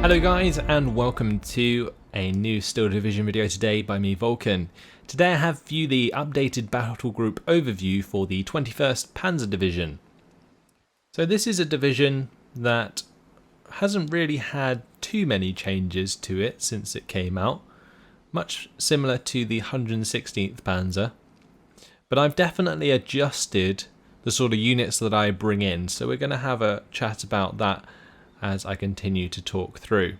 Hello guys, and welcome to a new Steel Division video today by me, Vulcan. Today I have for you the updated battle group overview for the 21st Panzer Division. So this is a division that hasn't really had too many changes to it since it came out, much similar to the 116th Panzer, but I've definitely adjusted the sort of units that I bring in, so we're going to have a chat about that as I continue to talk through.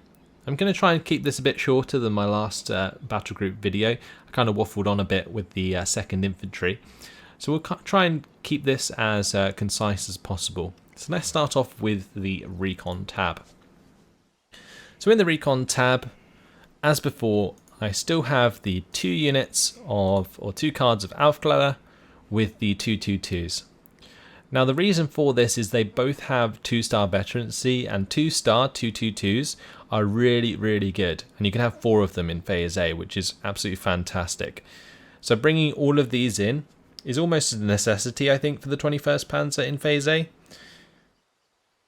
I'm going to try and keep this a bit shorter than my last battle group video. I kind of waffled on a bit with the 2nd Infantry, so we'll try and keep this as concise as possible. So let's start off with the Recon tab. So in the Recon tab, as before, I still have the two cards of Aufklärer with the 222s. Now the reason for this is they both have 2-star veterancy, and 2-star 222s are really good, and you can have 4 of them in Phase A, which is absolutely fantastic. So bringing all of these in is almost a necessity, I think, for the 21st Panzer in Phase A.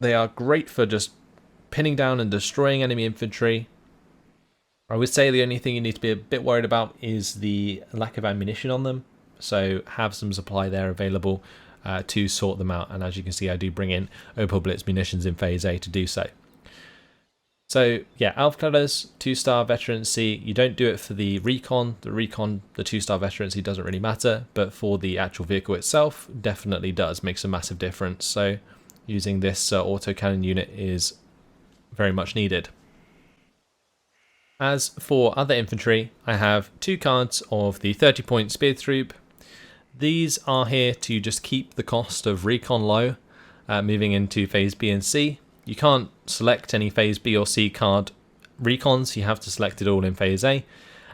They are great for just pinning down and destroying enemy infantry. I would say the only thing you need to be a bit worried about is the lack of ammunition on them, so have some supply there available to sort them out. And as you can see, I do bring in Opel Blitz munitions in Phase A to do so. So yeah, Aufklärer's 2-star veterancy, you don't do it for the Recon. The 2-star veterancy doesn't really matter, but for the actual vehicle itself, definitely does, makes a massive difference. So using this autocannon unit is very much needed. As for other infantry, I have 2 cards of the 30-point Spear Troop. These are here to just keep the cost of Recon low, moving into Phase B and C. You can't select any Phase B or C card Recons, you have to select it all in Phase A.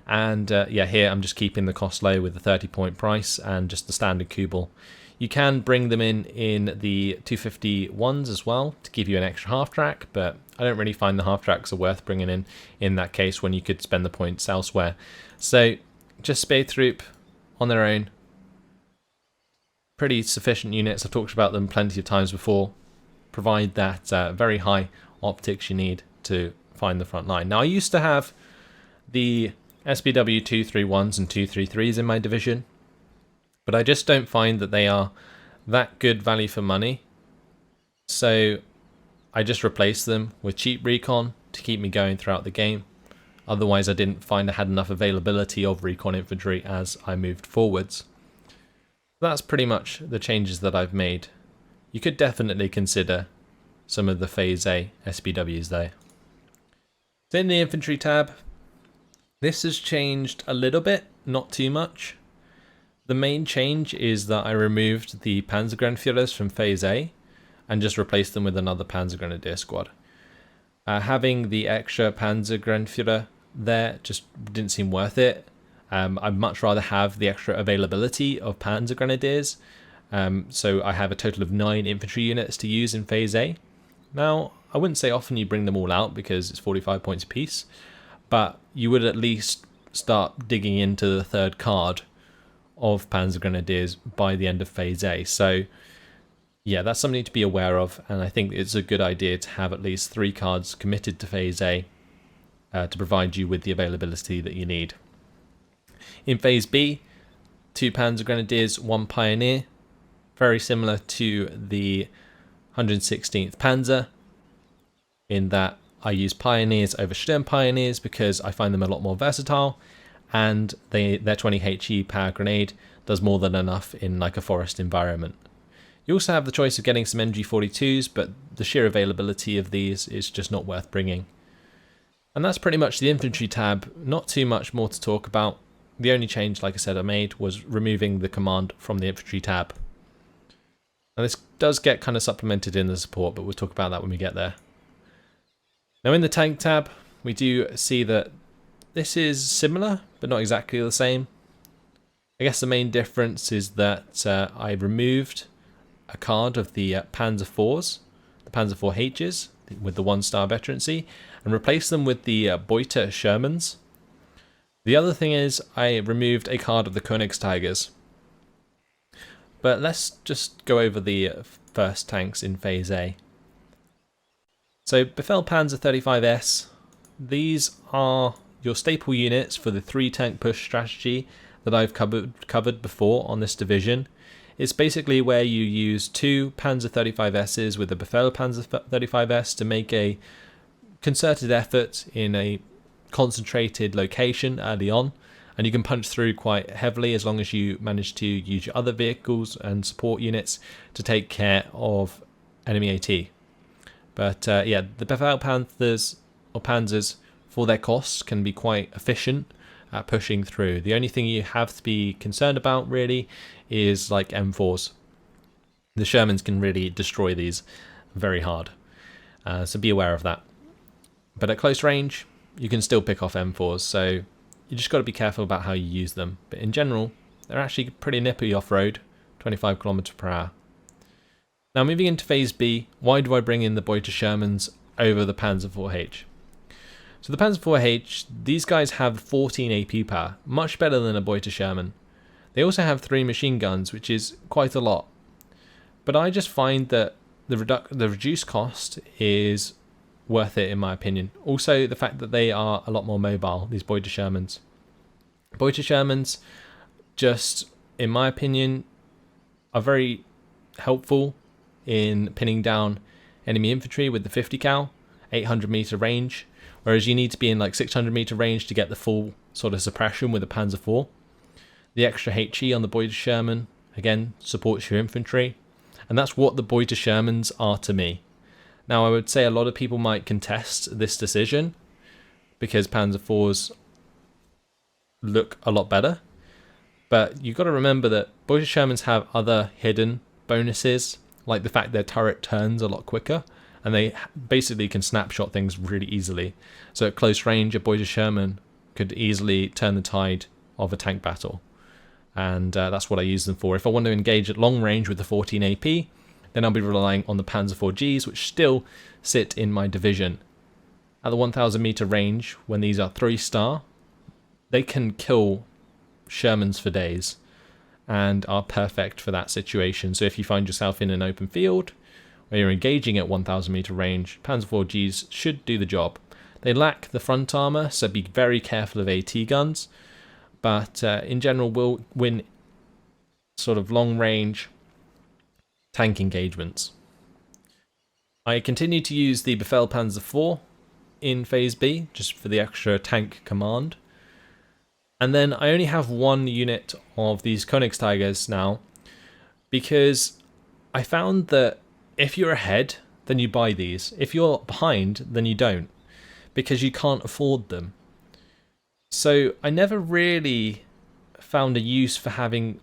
And yeah, here I'm just keeping the cost low with the 30-point price and just the standard Kubel. You can bring them in the 251s as well to give you an extra half-track, but I don't really find the half-tracks are worth bringing in that case when you could spend the points elsewhere. So just Spear Troop on their own. Pretty sufficient units, I've talked about them plenty of times before, provide that very high optics you need to find the front line. Now I used to have the SBW 231s and 233s in my division, but I just don't find that they are that good value for money, so I just replaced them with cheap Recon to keep me going throughout the game. Otherwise I didn't find I had enough availability of Recon infantry as I moved forwards. That's pretty much the changes that I've made. You could definitely consider some of the Phase A SBWs though. So in the infantry tab, this has changed a little bit, not too much. The main change is that I removed the Panzergrenadierers from Phase A and just replaced them with another Panzergrenadier squad. Having the extra Panzergrenadier there just didn't seem worth it. I'd much rather have the extra availability of Panzer Grenadiers, so I have a total of 9 infantry units to use in Phase A. Now, I wouldn't say often you bring them all out because it's 45 points apiece, but you would at least start digging into the 3rd card of Panzer Grenadiers by the end of Phase A. So yeah, that's something to be aware of, and I think it's a good idea to have at least 3 cards committed to Phase A to provide you with the availability that you need. In Phase B, 2 Panzer Grenadiers, 1 Pioneer, very similar to the 116th Panzer, in that I use Pioneers over Sturm Pioneers because I find them a lot more versatile, and their 20 HE power grenade does more than enough in like a forest environment. You also have the choice of getting some MG42s, but the sheer availability of these is just not worth bringing. And that's pretty much the infantry tab, not too much more to talk about. The only change, like I said, I made was removing the command from the infantry tab. Now this does get kind of supplemented in the support, but we'll talk about that when we get there. Now in the tank tab, we do see that this is similar, but not exactly the same. I guess the main difference is that I removed a card of the Panzer IVs, the Panzer IV Hs, with the 1-star veterancy, and replaced them with the Beuter Shermans. The other thing is I removed a card of the Königstigers. But let's just go over the first tanks in Phase A. So Befehl Panzer 35S these are your staple units for the 3-tank push strategy that I've covered before on this division. It's basically where you use 2 Panzer 35Ss with a Befehl Panzer 35S to make a concerted effort in a concentrated location early on, and you can punch through quite heavily as long as you manage to use your other vehicles and support units to take care of enemy AT. But yeah, the Befehl Panthers or Panzers for their costs can be quite efficient at pushing through. The only thing you have to be concerned about really is like M4s. The Shermans can really destroy these very hard, so be aware of that. But at close range, you can still pick off M4s, so you just got to be careful about how you use them. But in general, they're actually pretty nippy off-road, 25 km/h. Now moving into Phase B, why do I bring in the Beuter Shermans over the Panzer IV-H? So the Panzer IV-H, these guys have 14 AP power, much better than a Beuter Sherman. They also have 3 machine guns, which is quite a lot. But I just find that the reduced cost is worth it in my opinion. Also the fact that they are a lot more mobile, these Beuter Shermans. Beuter Shermans, just in my opinion, are very helpful in pinning down enemy infantry with the 50 cal, 800 meter range, whereas you need to be in like 600 meter range to get the full sort of suppression with the Panzer IV. The extra HE on the Beuter Sherman again supports your infantry, and that's what the Beuter Shermans are to me. Now I would say a lot of people might contest this decision because Panzer IVs look a lot better, but you've got to remember that Beuter Shermans have other hidden bonuses, like the fact their turret turns a lot quicker, and they basically can snapshot things really easily. So at close range, a Beuter Sherman could easily turn the tide of a tank battle, and that's what I use them for. If I want to engage at long range with the 14 AP, then I'll be relying on the Panzer IV-Gs, which still sit in my division. At the 1000 meter range, when these are 3-star, they can kill Shermans for days and are perfect for that situation. So if you find yourself in an open field where you're engaging at 1000 meter range, Panzer IV-Gs should do the job. They lack the front armor, so be very careful of AT guns, but in general will win sort of long range tank engagements. I continue to use the Befehl Panzer IV in Phase B, just for the extra tank command. And then I only have 1 unit of these Königstigers now, because I found that if you're ahead, then you buy these. If you're behind, then you don't, because you can't afford them. So I never really found a use for having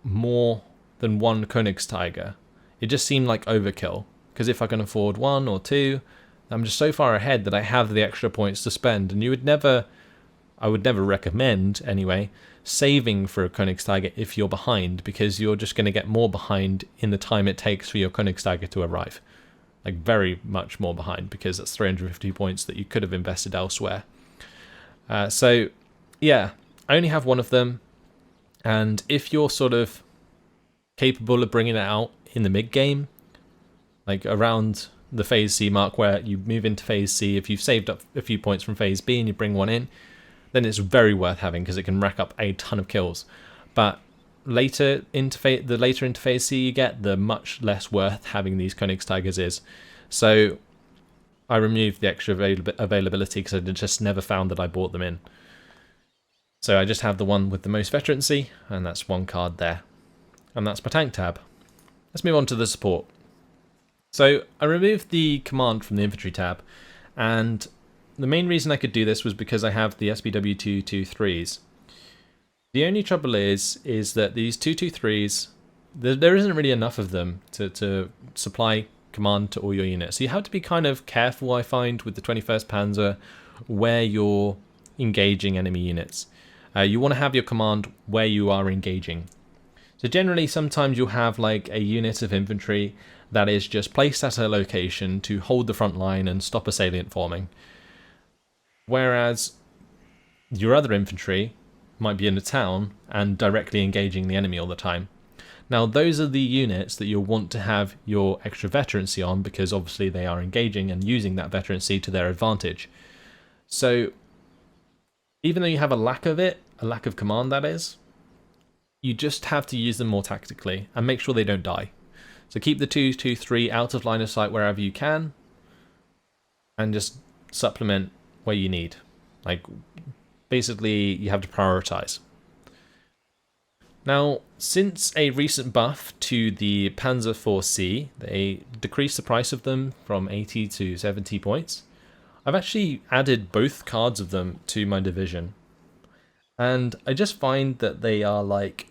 more than 1 Königstiger. It just seemed like overkill, because if I can afford 1 or 2, I'm just so far ahead that I have the extra points to spend. And I would never recommend anyway, saving for a Königstiger if you're behind, because you're just going to get more behind in the time it takes for your Königstiger to arrive. Like very much more behind, because that's 350 points that you could have invested elsewhere. So yeah, I only have 1 of them, and if you're sort of capable of bringing it out in the mid-game, like around the Phase C mark where you move into Phase C, if you've saved up a few points from Phase B and you bring 1 in, then it's very worth having, because it can rack up a ton of kills. But later into Phase C you get, the much less worth having these Königstigers is. So I removed the extra availability because I just never found that I bought them in. So I just have the one with the most veterancy, and that's 1 card there. And that's my tank tab. Let's move on to the support. So I removed the command from the infantry tab, and the main reason I could do this was because I have the SBW 223s. The only trouble is that these 223s, there isn't really enough of them to supply command to all your units. So you have to be kind of careful, I find, with the 21st Panzer where you're engaging enemy units. You want to have your command where you are engaging. So generally, sometimes you'll have like a unit of infantry that is just placed at a location to hold the front line and stop a salient forming. Whereas your other infantry might be in a town and directly engaging the enemy all the time. Now, those are the units that you'll want to have your extra veterancy on, because obviously they are engaging and using that veterancy to their advantage. So even though you have a lack of it, a lack of command that is, you just have to use them more tactically and make sure they don't die. So keep the 2-2-3 out of line of sight wherever you can, and just supplement where you need. Like, basically, you have to prioritize. Now, since a recent buff to the Panzer 4C, they decreased the price of them from 80 to 70 points. I've actually added both cards of them to my division. And I just find that they are like...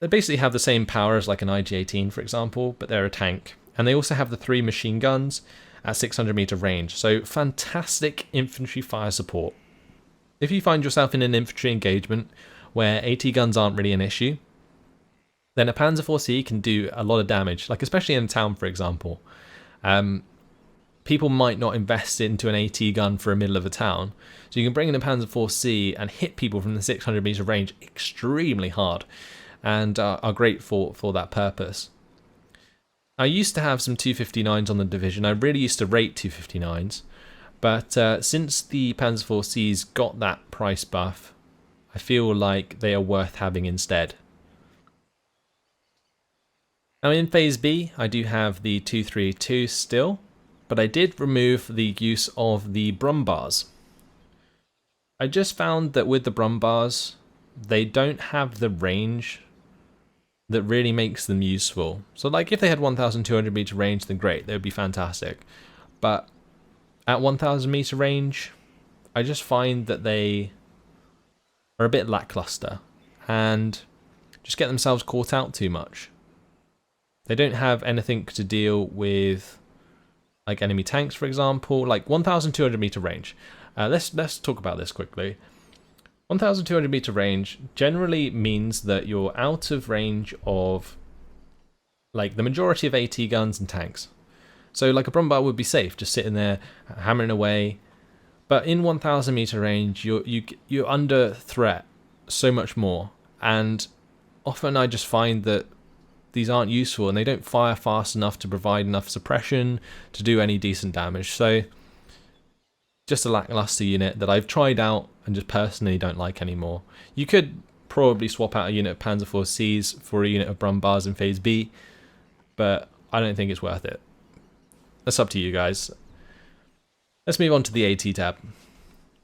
They basically have the same power as like an IG-18, for example, but they're a tank. And they also have the 3 machine guns at 600 meter range. So fantastic infantry fire support. If you find yourself in an infantry engagement where AT guns aren't really an issue, then a Panzer 4C can do a lot of damage, like especially in a town, for example. People might not invest into an AT gun for a middle of a town, so you can bring in a Panzer 4C and hit people from the 600 meter range extremely hard, and are great for that purpose. I used to have some 259s on the division. I really used to rate 259s, but since the Panzer 4C's got that price buff, I feel like they are worth having instead. Now in Phase B, I do have the 232 still, but I did remove the use of the Brum bars. I just found that with the Brum bars, they don't have the range that really makes them useful. So like if they had 1,200 meter range, then great, they would be fantastic. But at 1,000 meter range, I just find that they are a bit lackluster and just get themselves caught out too much. They don't have anything to deal with like enemy tanks, for example, like 1,200 meter range. Let's talk about this quickly. 1,200 meter range generally means that you're out of range of like the majority of AT guns and tanks. So like a Brumbar would be safe, just sitting there hammering away. But in 1,000 meter range, you're under threat so much more. And often I just find that these aren't useful and they don't fire fast enough to provide enough suppression to do any decent damage. So just a lackluster unit that I've tried out and just personally don't like anymore. You could probably swap out a unit of Panzer 4Cs for a unit of Brumbars in Phase B, but I don't think it's worth it. That's up to you guys. Let's move on to the AT tab.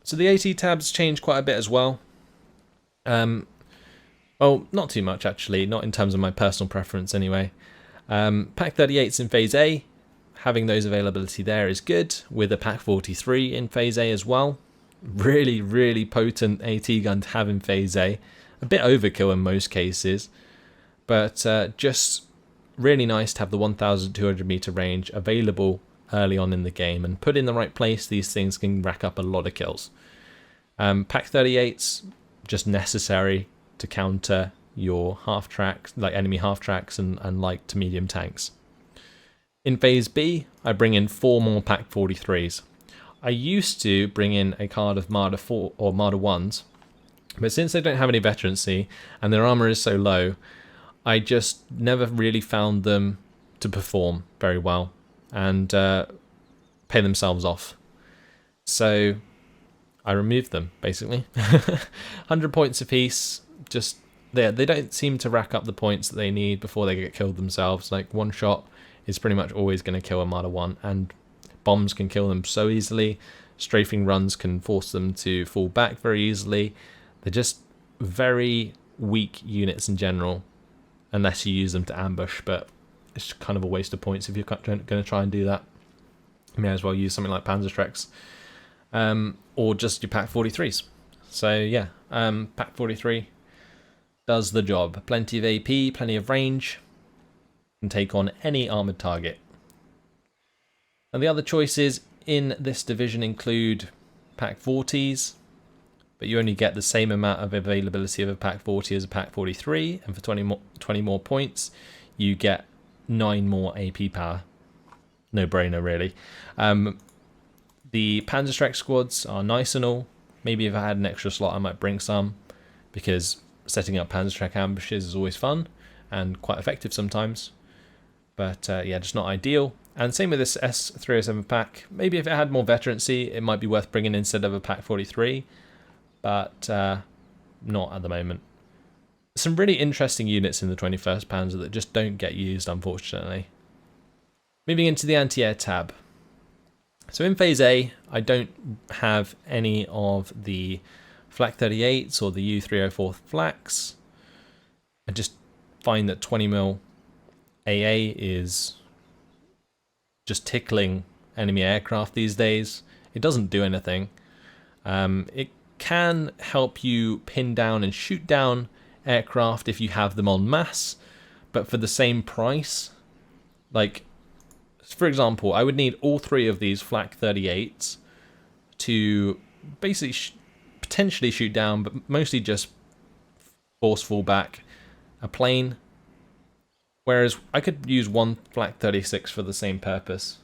So the AT tab's changed quite a bit as well. Well, not too much actually, not in terms of my personal preference anyway. Pack 38s in Phase A, having those availability there is good, with a Pack 43 in Phase A as well. Really, really potent AT gun to have in Phase A. A bit overkill in most cases, but just really nice to have the 1,200 meter range available early on in the game, and put in the right place, these things can rack up a lot of kills. Pack 38's just necessary to counter your half tracks, like enemy half tracks and light to medium tanks. In Phase B, I bring in 4 more Pack 43s. I used to bring in a card of Marder 4 or Marder 1s, but since they don't have any veterancy and their armor is so low, I just never really found them to perform very well and pay themselves off. So I removed them, basically. 100 points apiece, just there. They don't seem to rack up the points that they need before they get killed themselves. Like one shot is pretty much always going to kill a Marder 1, and bombs can kill them so easily. Strafing runs can force them to fall back very easily. They're just very weak units in general, unless you use them to ambush, but it's kind of a waste of points if you're going to try and do that. You may as well use something like Panzerschrecks, or just your Pack 43s. So yeah, Pack 43 does the job. Plenty of AP, plenty of range, can take on any armoured target. And the other choices in this division include Pack 40s, but you only get the same amount of availability of a Pack 40 as a Pack 43, and for 20 more points, you get 9 more AP power. No brainer, really. The Panzerschreck squads are nice and all. Maybe if I had an extra slot, I might bring some, because setting up Panzerschreck ambushes is always fun and quite effective sometimes. But yeah, just not ideal. And same with this S307 pack. Maybe if it had more veterancy, it might be worth bringing instead of a pack 43, but not at the moment. Some really interesting units in the 21st Panzer that just don't get used, unfortunately. Moving into the anti-air tab. So in Phase A, I don't have any of the Flak 38s or the U304 Flaks. I just find that 20mm AA is just tickling enemy aircraft these days. It doesn't do anything. It can help you pin down and shoot down aircraft if you have them en masse, but for the same price. Like, for example, I would need all 3 of these Flak 38s to basically potentially shoot down, but mostly just force fall back a plane. Whereas I could use one Flak 36 for the same purpose,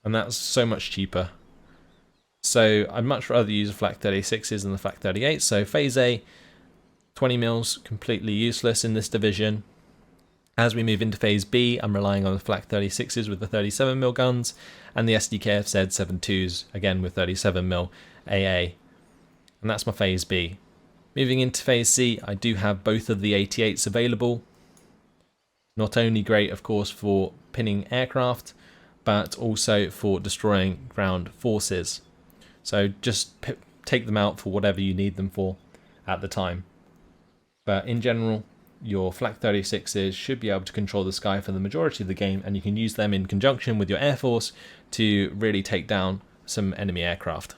and that's so much cheaper. So I'd much rather use the Flak 36s than the Flak 38s. So Phase A, 20mm, completely useless in this division. As we move into Phase B, I'm relying on the Flak 36s with the 37mm guns, and the SDKFZ 72s, again with 37mm AA. And that's my Phase B. Moving into Phase C, I do have both of the 88s available. Not only great, of course, for pinning aircraft, but also for destroying ground forces. So just take them out for whatever you need them for at the time. But in general, your Flak 36s should be able to control the sky for the majority of the game, and you can use them in conjunction with your Air Force to really take down some enemy aircraft.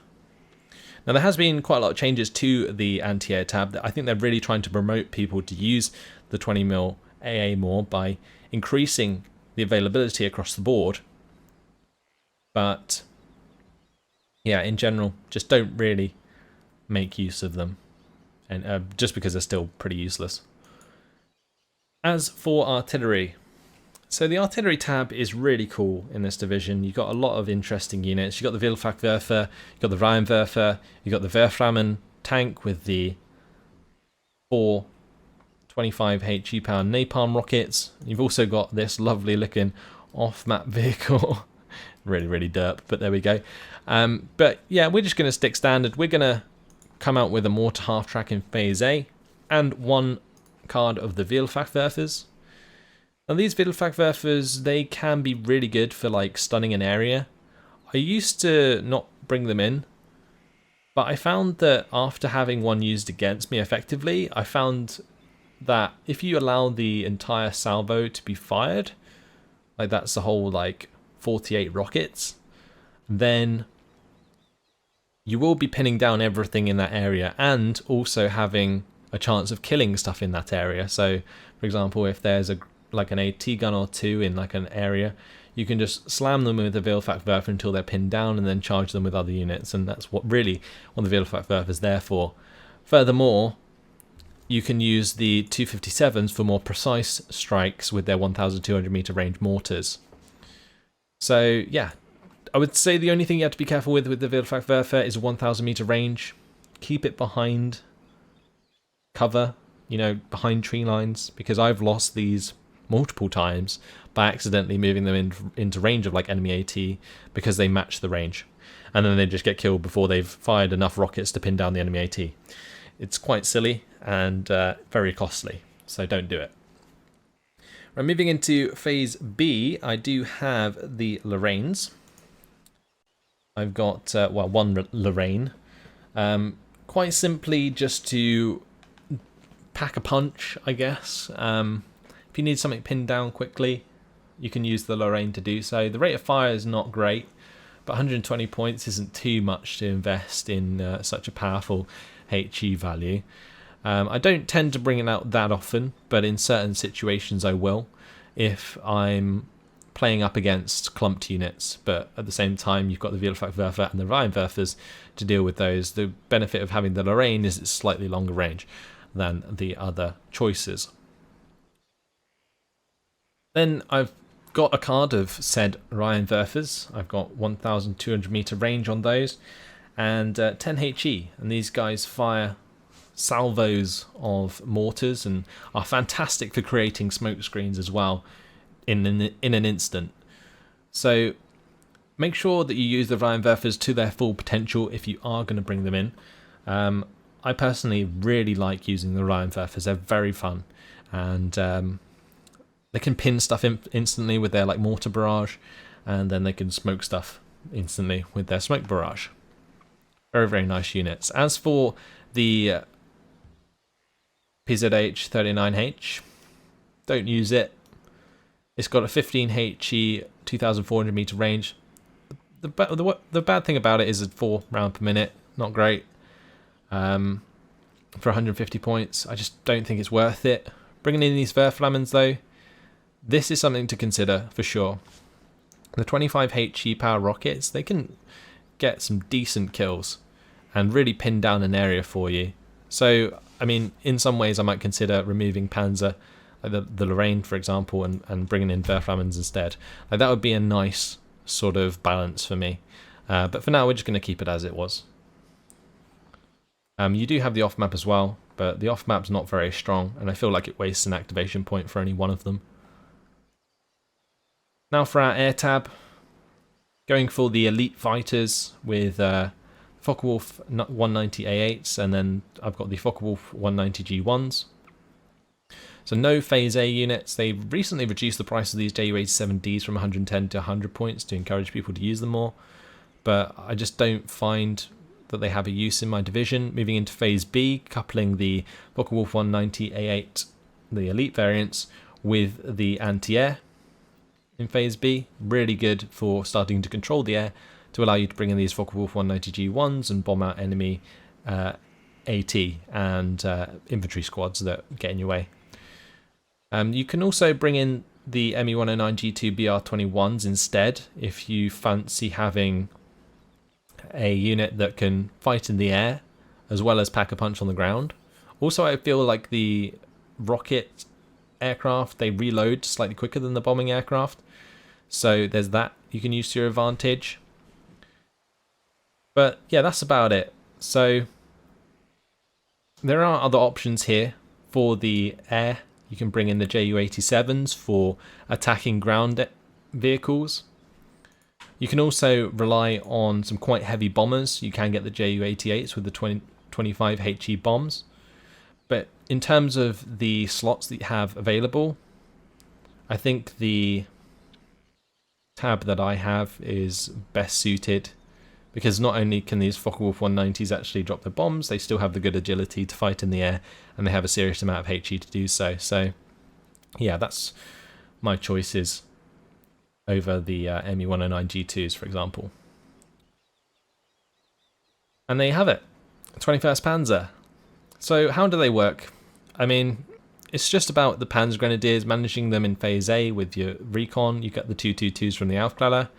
Now, there has been quite a lot of changes to the anti-air tab. I think they're really trying to promote people to use the 20mm AA more by increasing the availability across the board. But yeah, in general, just don't really make use of them, and just because they're still pretty useless. As for artillery, so the artillery tab is really cool in this division. You've got a lot of interesting units. You've got the Wildfachwerfer, you've got the Rheinwerfer, you've got the Werframen tank with the 4 25 HE pound napalm rockets. You've also got this lovely looking off-map vehicle. really derp, but there we go. But yeah, we're just going to stick standard. We're going to come out with a mortar half-track in Phase A and one card of the Wildfachwerfers. Now these Wildfachwerfers, they can be really good for like stunning an area. I used to not bring them in, but I found that after having one used against me effectively, I found that if you allow the entire salvo to be fired, like that's the whole like 48 rockets, then you will be pinning down everything in that area and also having a chance of killing stuff in that area. So for example, if there's like an AT gun or two in like an area, you can just slam them with the Wildfachwerfer until they're pinned down and then charge them with other units, and that's what the Wildfachwerfer is there for. Furthermore, you can use the 257s for more precise strikes with their 1,200 meter range mortars. So yeah, I would say the only thing you have to be careful with the Wildfachwerfer is a 1,000 meter range. Keep it behind cover, you know, behind tree lines, because I've lost these multiple times by accidentally moving them into range of like enemy AT because they match the range, and then they just get killed before they've fired enough rockets to pin down the enemy AT. It's quite silly and very costly, so don't do it. Right, moving into Phase B, I do have the Lorraines. I've got, one Lorraine. Quite simply just to pack a punch, I guess. If you need something pinned down quickly, you can use the Lorraine to do so. The rate of fire is not great, but 120 points isn't too much to invest in such a powerful HE value. I don't tend to bring it out that often, but in certain situations I will, if I'm playing up against clumped units, but at the same time you've got the Wildfachwerfer and the Rheinwerfers to deal with those. The benefit of having the Lorraine is it's slightly longer range than the other choices. Then I've got a card of said Rheinwerfers. I've got 1,200 meter range on those and 10 HE, and these guys fire salvos of mortars and are fantastic for creating smoke screens as well. in an instant. So make sure that you use the Rheinwerfers to their full potential if you are going to bring them in. I personally really like using the Rheinwerfers. They're very fun, and they can pin stuff instantly with their mortar barrage, and then they can smoke stuff instantly with their smoke barrage. Very, very nice units. As for the PZH-39H, don't use it. It's got a 15 HE, 2,400 meter range. The bad thing about it is a 4 round per minute. Not great. For 150 points, I just don't think it's worth it. Bringing in these Verflammens though, this is something to consider for sure. The 25 HE power rockets, they can get some decent kills and really pin down an area for you. So, I mean, in some ways I might consider removing Panzer, like the Lorraine for example, and bringing in Verflammens instead. Like, that would be a nice sort of balance for me. But for now we're just going to keep it as it was. You do have the off-map as well, but the off-map's not very strong, and I feel like it wastes an activation point for only one of them. Now for our air tab, going for the elite fighters with Focke-Wulf 190A8s, and then I've got the Focke-Wulf 190G1s. So no Phase A units. They recently reduced the price of these Ju-87Ds from 110 to 100 points to encourage people to use them more, but I just don't find that they have a use in my division. Moving into Phase B, coupling the Focke-Wulf 190A8, the elite variants, with the anti-air in Phase B. Really good for starting to control the air to allow you to bring in these Focke-Wulf 190G1s and bomb out enemy AT and infantry squads that get in your way. You can also bring in the Me109G2 BR21s instead if you fancy having a unit that can fight in the air as well as pack a punch on the ground. Also, I feel like the rocket aircraft, they reload slightly quicker than the bombing aircraft, so there's that you can use to your advantage. But yeah, that's about it. So there are other options here for the air. You can bring in the Ju-87s for attacking ground vehicles. You can also rely on some quite heavy bombers. You can get the Ju-88s with the 25 HE bombs. But in terms of the slots that you have available, I think the tab that I have is best suited, because not only can these Focke-Wulf 190s actually drop their bombs, they still have the good agility to fight in the air, and they have a serious amount of HE to do so. So yeah, that's my choices over the Me109G2s, for example. And there you have it, 21st Panzer. So how do they work? I mean, it's just about the Panzer Grenadiers, managing them in Phase A with your Recon. You get the 222s from the Aufklärer.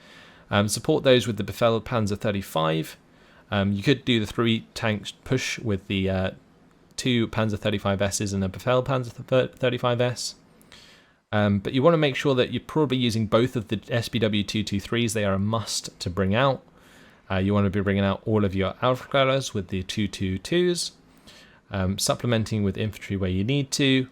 Support those with the Befehl Panzer 35. You could do the 3 tanks push with the 2 Panzer 35Ss and a Befehl Panzer 35S. But you want to make sure that you're probably using both of the SBW223s. They are a must to bring out. You want to be bringing out all of your Aufklärers with the 222s, supplementing with infantry where you need to,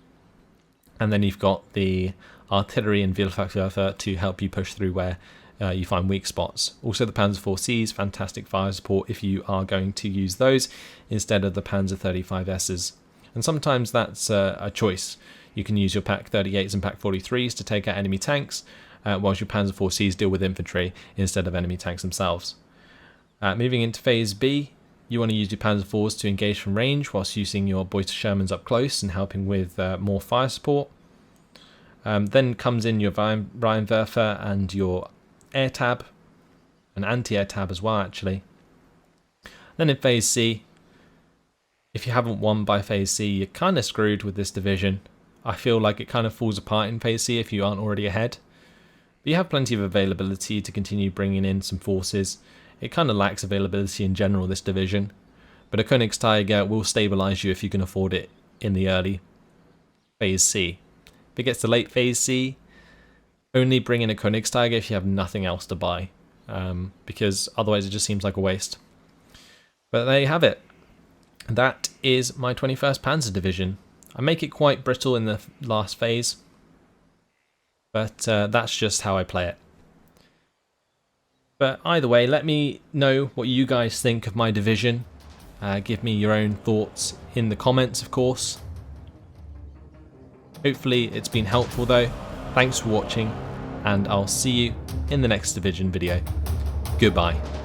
and then you've got the artillery and Vielfachwerfer to help you push through where you find weak spots. Also the Panzer 4Cs, fantastic fire support if you are going to use those instead of the Panzer 35Ss. And sometimes that's a choice. You can use your Pak 38s and Pak 43s to take out enemy tanks, whilst your Panzer 4Cs deal with infantry instead of enemy tanks themselves. Moving into Phase B, you want to use your Panzer 4s to engage from range whilst using your Beuter Shermans up close and helping with more fire support. Then comes in your Rheinwerfer and your air tab, an anti-air tab as well actually. Then in Phase C, if you haven't won by Phase C, you're kind of screwed with this division. I feel like it kind of falls apart in Phase C if you aren't already ahead. But you have plenty of availability to continue bringing in some forces. It kind of lacks availability in general, this division. But a Königstiger will stabilise you if you can afford it in the early Phase C. If it gets to late Phase C, only bring in a Königstiger if you have nothing else to buy. Because otherwise it just seems like a waste. But there you have it. That is my 21st Panzer Division. I make it quite brittle in the last phase. but that's just how I play it. But either way, let me know what you guys think of my division. Give me your own thoughts in the comments, of course. Hopefully it's been helpful though. Thanks for watching, and I'll see you in the next division video. Goodbye.